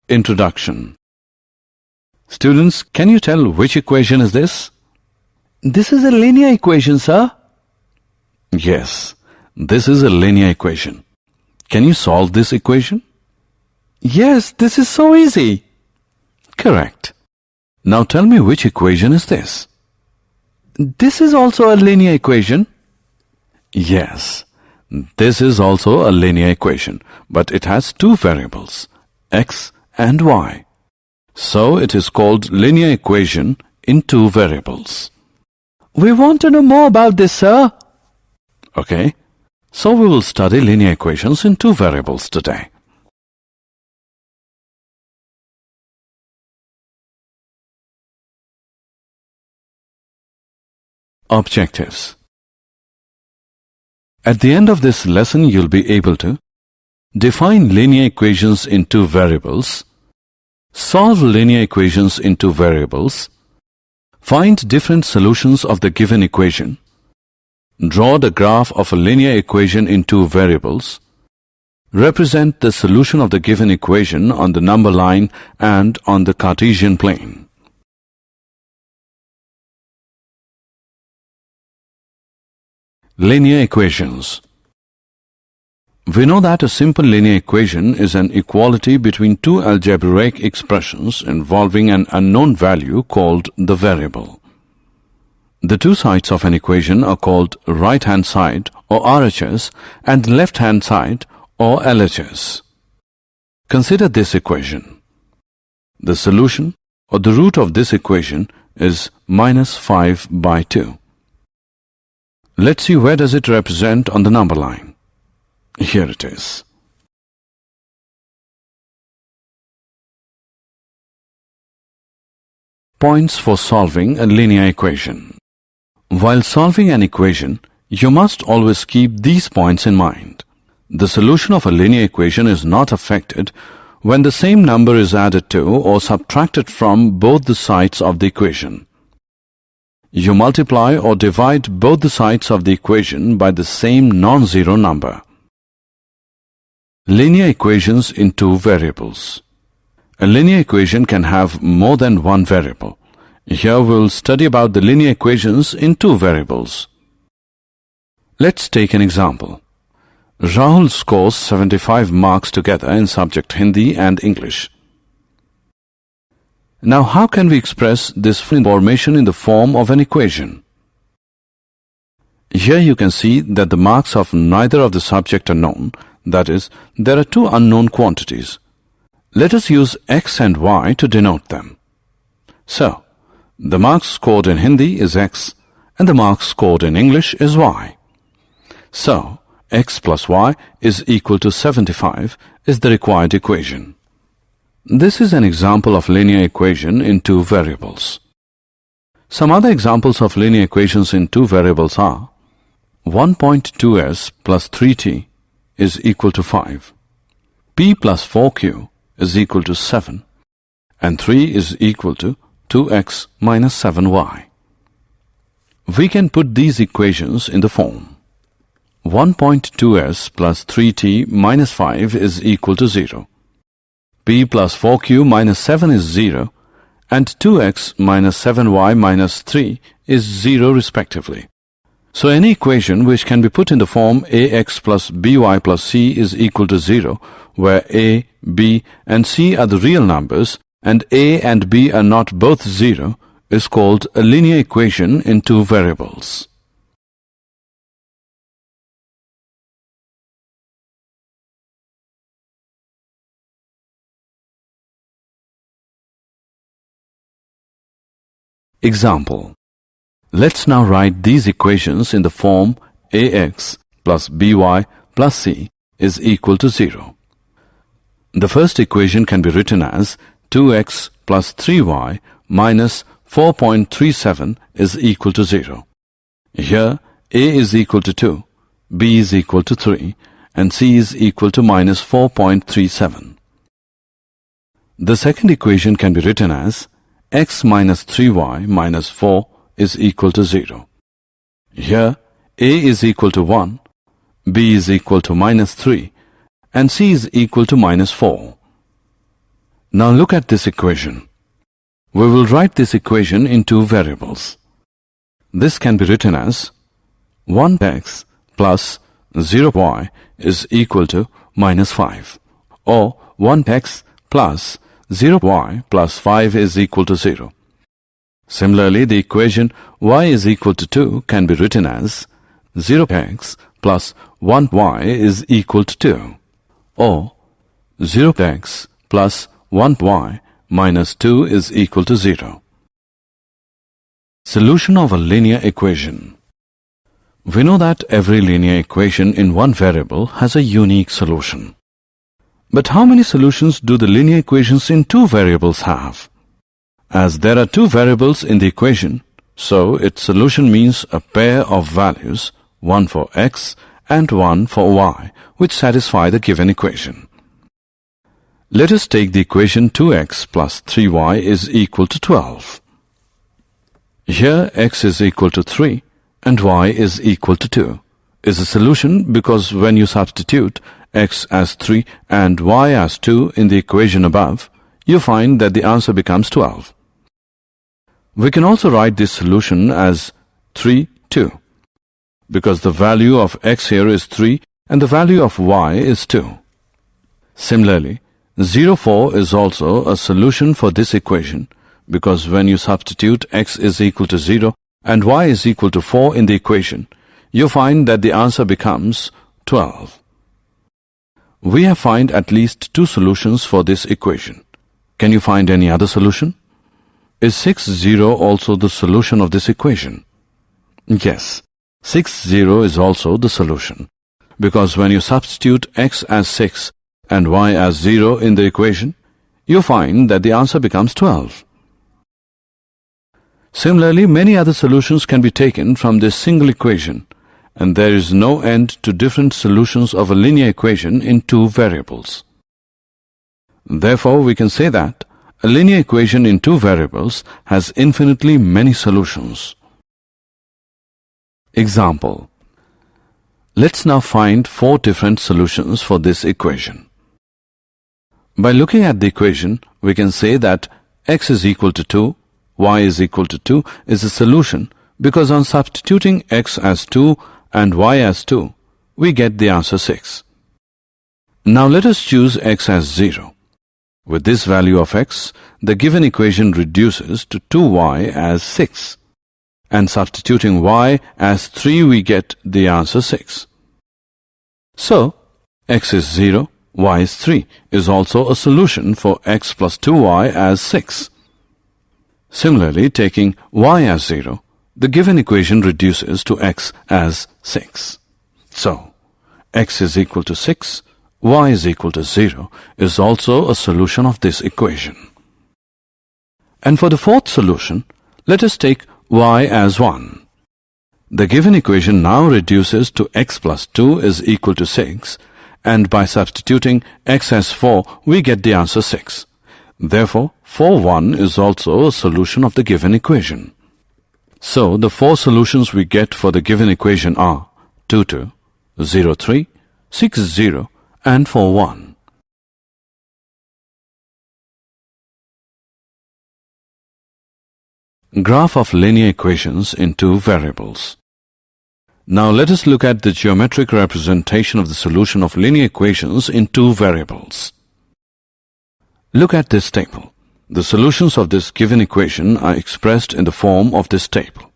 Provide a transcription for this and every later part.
Introduction. Students, can you tell which equation is this? This is a linear equation, sir. Yes, this is a linear equation. Can you solve this equation? Yes, this is so easy. Correct. Now tell me which equation is this? This is also a linear equation. Yes, this is also a linear equation, but it has two variables, x and y. So it is called linear equation in two variables. We want to know more about this, sir. Okay, so we will study linear equations in two variables today. Objectives. At the end of this lesson, you'll be able to define linear equations in two variables, solve linear equations in two variables, find different solutions of the given equation, draw the graph of a linear equation in two variables, represent the solution of the given equation on the number line and on the Cartesian plane. Linear equations. We know that a simple linear equation is an equality between two algebraic expressions involving an unknown value called the variable. The two sides of an equation are called right-hand side or RHS and left-hand side or LHS. Consider this equation. The solution or the root of this equation is -5/2. Let's see where does it represent on the number line. Here it is. Points for solving a linear equation. While solving an equation, you must always keep these points in mind. The solution of a linear equation is not affected when the same number is added to or subtracted from both the sides of the equation. You multiply or divide both the sides of the equation by the same non-zero number. Linear equations in two variables. A linear equation can have more than one variable. Here we will study about the linear equations in two variables. Let's take an example. Rahul scores 75 marks together in subject Hindi and English. Now, how can we express this information in the form of an equation? Here you can see that the marks of neither of the subject are known. That is, there are two unknown quantities. Let us use x and y to denote them. So, the marks scored in Hindi is x and the marks scored in English is y. So, x plus y is equal to 75 is the required equation. This is an example of linear equation in two variables. Some other examples of linear equations in two variables are 1.2s plus 3t is equal to 5, p plus 4q is equal to 7, and 3 is equal to 2x minus 7y. We can put these equations in the form 1.2s plus 3t minus 5 is equal to 0. P plus 4q minus 7 is 0 and 2x minus 7y minus 3 is 0 respectively. So any equation which can be put in the form ax plus by plus c is equal to 0, where a, b and c are the real numbers and a and b are not both 0, is called a linear equation in two variables. Example. Let's now write these equations in the form ax plus by plus c is equal to 0. The first equation can be written as 2x plus 3y minus 4.37 is equal to 0. Here a is equal to 2, b is equal to 3 and c is equal to minus 4.37. The second equation can be written as x minus 3y minus 4 is equal to 0. Here a is equal to 1, b is equal to minus 3 and c is equal to minus 4. Now look at this equation. We will write this equation in two variables. This can be written as 1x plus 0y is equal to minus 5, or 1x plus 0y plus 5 is equal to 0. Similarly, the equation y is equal to 2 can be written as 0x plus 1y is equal to 2, or 0x plus 1y minus 2 is equal to 0. Solution of a linear equation. We know that every linear equation in one variable has a unique solution. But how many solutions do the linear equations in two variables have? As there are two variables in the equation, so its solution means a pair of values, one for x and one for y, which satisfy the given equation. Let us take the equation 2x plus 3y is equal to 12. Here x is equal to 3 and y is equal to 2 is a solution because when you substitute x as 3 and y as 2 in the equation above, you find that the answer becomes 12. We can also write this solution as 3, 2, because the value of x here is 3 and the value of y is 2. Similarly, 0, 4 is also a solution for this equation because when you substitute x is equal to 0 and y is equal to 4 in the equation, you find that the answer becomes 12. We have found at least two solutions for this equation. Can you find any other solution? Is 6, 0 also the solution of this equation? Yes, 6, 0 is also the solution because when you substitute x as 6 and y as 0 in the equation, you find that the answer becomes 12. Similarly, many other solutions can be taken from this single equation, and there is no end to different solutions of a linear equation in two variables. Therefore, we can say that a linear equation in two variables has infinitely many solutions. Example. Let's now find four different solutions for this equation. By looking at the equation, we can say that x is equal to 2, y is equal to 2 is a solution because on substituting x as 2 and y as 2, we get the answer 6. Now let us choose x as 0. With this value of x, the given equation reduces to 2y as 6. And substituting y as 3, we get the answer 6. So, x is 0, y is 3 is also a solution for x plus 2y as 6. Similarly, taking y as 0, the given equation reduces to x as 6. So, x is equal to 6, y is equal to 0 is also a solution of this equation. And for the fourth solution, let us take y as 1. The given equation now reduces to x plus 2 is equal to 6, and by substituting x as 4, we get the answer 6. Therefore, 4, 1 is also a solution of the given equation. So, the four solutions we get for the given equation are 2, 2, 0, 3, 6, 0, and 4, 1. Graph of linear equations in two variables. Now let us look at the geometric representation of the solution of linear equations in two variables. Look at this table. The solutions of this given equation are expressed in the form of this table.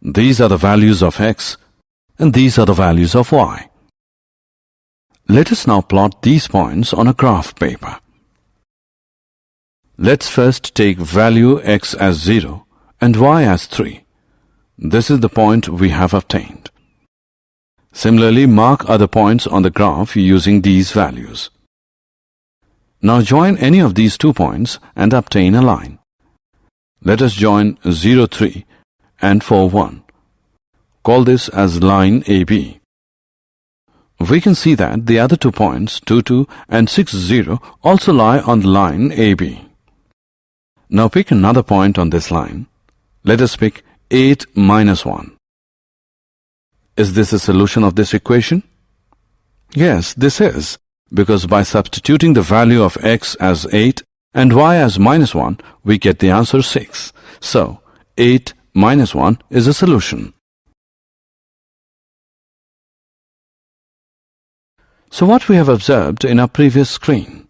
These are the values of x and these are the values of y. Let us now plot these points on a graph paper. Let's first take value x as 0 and y as 3. This is the point we have obtained. Similarly, mark other points on the graph using these values. Now join any of these 2 points and obtain a line. Let us join 0, 3 and 4, 1. Call this as line AB. We can see that the other 2 points, 2, 2 and 6, 0, also lie on the line AB. Now pick another point on this line. Let us pick 8 minus 1. Is this a solution of this equation? Yes, this is, because by substituting the value of x as 8 and y as -1, we get the answer 6. So, 8 minus 1 is a solution. So what we have observed in our previous screen?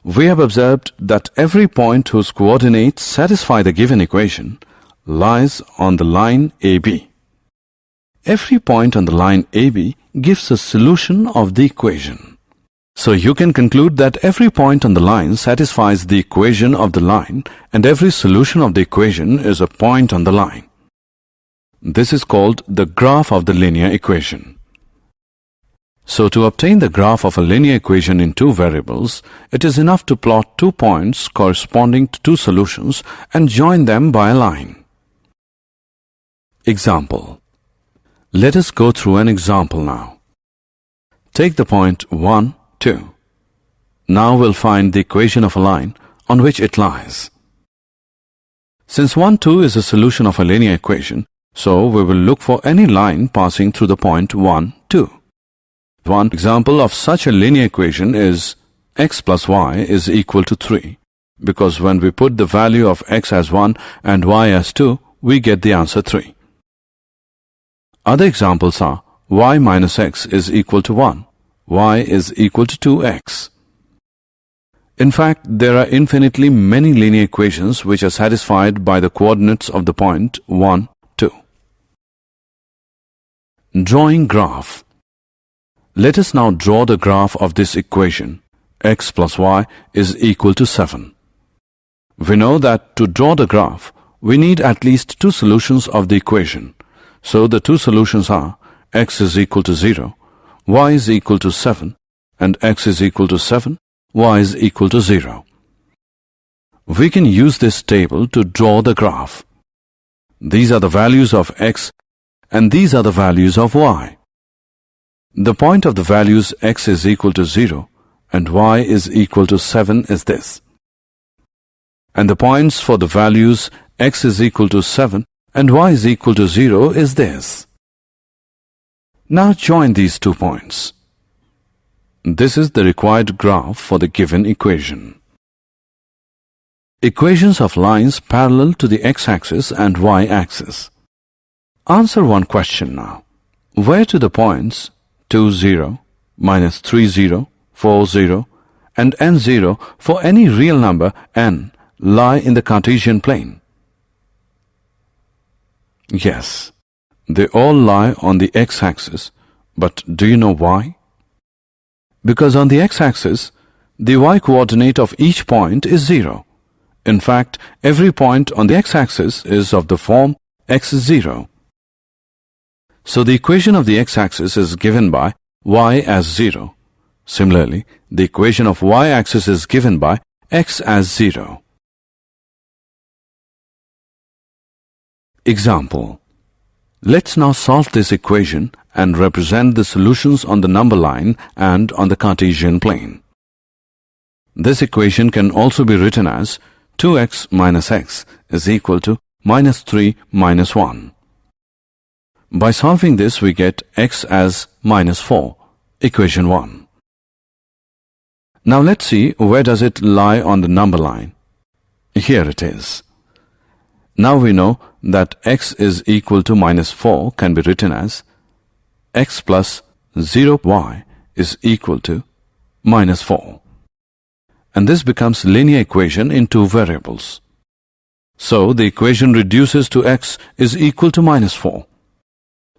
We have observed that every point whose coordinates satisfy the given equation lies on the line AB. Every point on the line AB gives a solution of the equation. So you can conclude that every point on the line satisfies the equation of the line, and every solution of the equation is a point on the line. This is called the graph of the linear equation. So to obtain the graph of a linear equation in two variables, it is enough to plot 2 points corresponding to 2 solutions and join them by a line. Example. Let us go through an example now. Take the point 1, 2. Now we'll find the equation of a line on which it lies. Since 1, 2 is a solution of a linear equation, so we will look for any line passing through the point 1, 2. One example of such a linear equation is x plus y is equal to 3, because when we put the value of x as 1 and y as 2, we get the answer 3. Other examples are y minus x is equal to 1, y is equal to 2x. In fact, there are infinitely many linear equations which are satisfied by the coordinates of the point 1, 2. Drawing graph. Let us now draw the graph of this equation, x plus y is equal to 7. We know that to draw the graph, we need at least 2 solutions of the equation. So the 2 solutions are x is equal to 0, y is equal to 7, and x is equal to 7, y is equal to 0. We can use this table to draw the graph. These are the values of x and these are the values of y. The point of the values x is equal to 0 and y is equal to 7 is this. And the points for the values x is equal to 7 and y is equal to 0 is this. Now join these 2 points. This is the required graph for the given equation. Equations of lines parallel to the x-axis and y-axis. Answer one question now. Where do the points 2, 0, minus 3, 0, 4, 0, and n 0 for any real number n lie in the Cartesian plane? Yes, they all lie on the x-axis, but do you know why? Because on the x-axis, the y-coordinate of each point is 0. In fact, every point on the x-axis is of the form x is 0. So the equation of the x-axis is given by y as 0. Similarly, the equation of y-axis is given by x as 0. Example. Let's now solve this equation and represent the solutions on the number line and on the Cartesian plane. This equation can also be written as 2x minus x is equal to minus 3 minus 1. By solving this, we get x as minus 4, equation 1. Now let's see where does it lie on the number line. Here it is. Now we know that x is equal to minus 4 can be written as x plus 0y is equal to minus 4. And this becomes linear equation in 2 variables. So the equation reduces to x is equal to minus 4.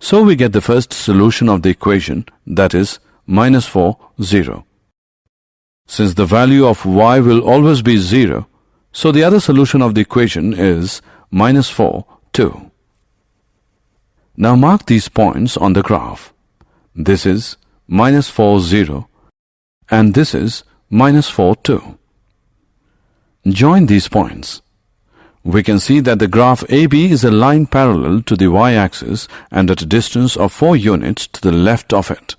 So we get the first solution of the equation, that is minus 4, 0. Since the value of y will always be 0, so the other solution of the equation is minus 4, 2. Now mark these points on the graph. This is minus 4, 0 and this is minus 4, 2. Join these points. We can see that the graph AB is a line parallel to the y-axis and at a distance of 4 units to the left of it.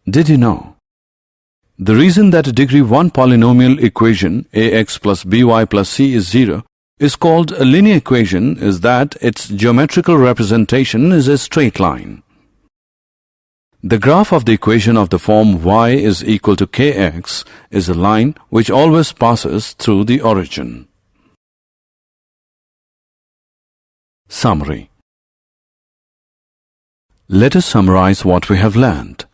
Did you know The reason that a degree 1 polynomial equation ax plus by plus c is 0 is called a linear equation is that its geometrical representation is a straight line. The graph of the equation of the form y is equal to kx is a line which always passes through the origin. Summary. Let us summarize what we have learned.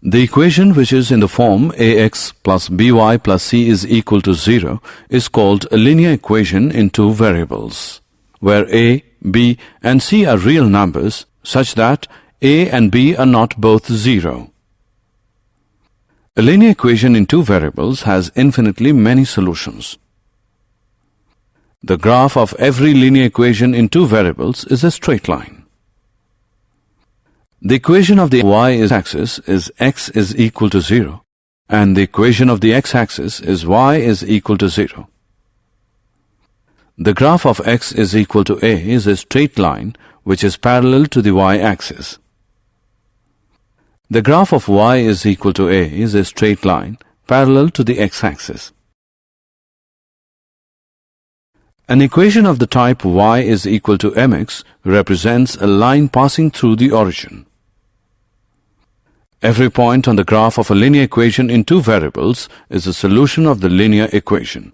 The equation which is in the form ax plus by plus c is equal to 0 is called a linear equation in two variables, where a, b and c are real numbers such that a and b are not both 0. A linear equation in two variables has infinitely many solutions. The graph of every linear equation in two variables is a straight line. The equation of the y-axis is x is equal to 0, and the equation of the x-axis is y is equal to 0. The graph of x is equal to a is a straight line which is parallel to the y-axis. The graph of y is equal to a is a straight line parallel to the x-axis. An equation of the type y is equal to mx represents a line passing through the origin. Every point on the graph of a linear equation in two variables is a solution of the linear equation.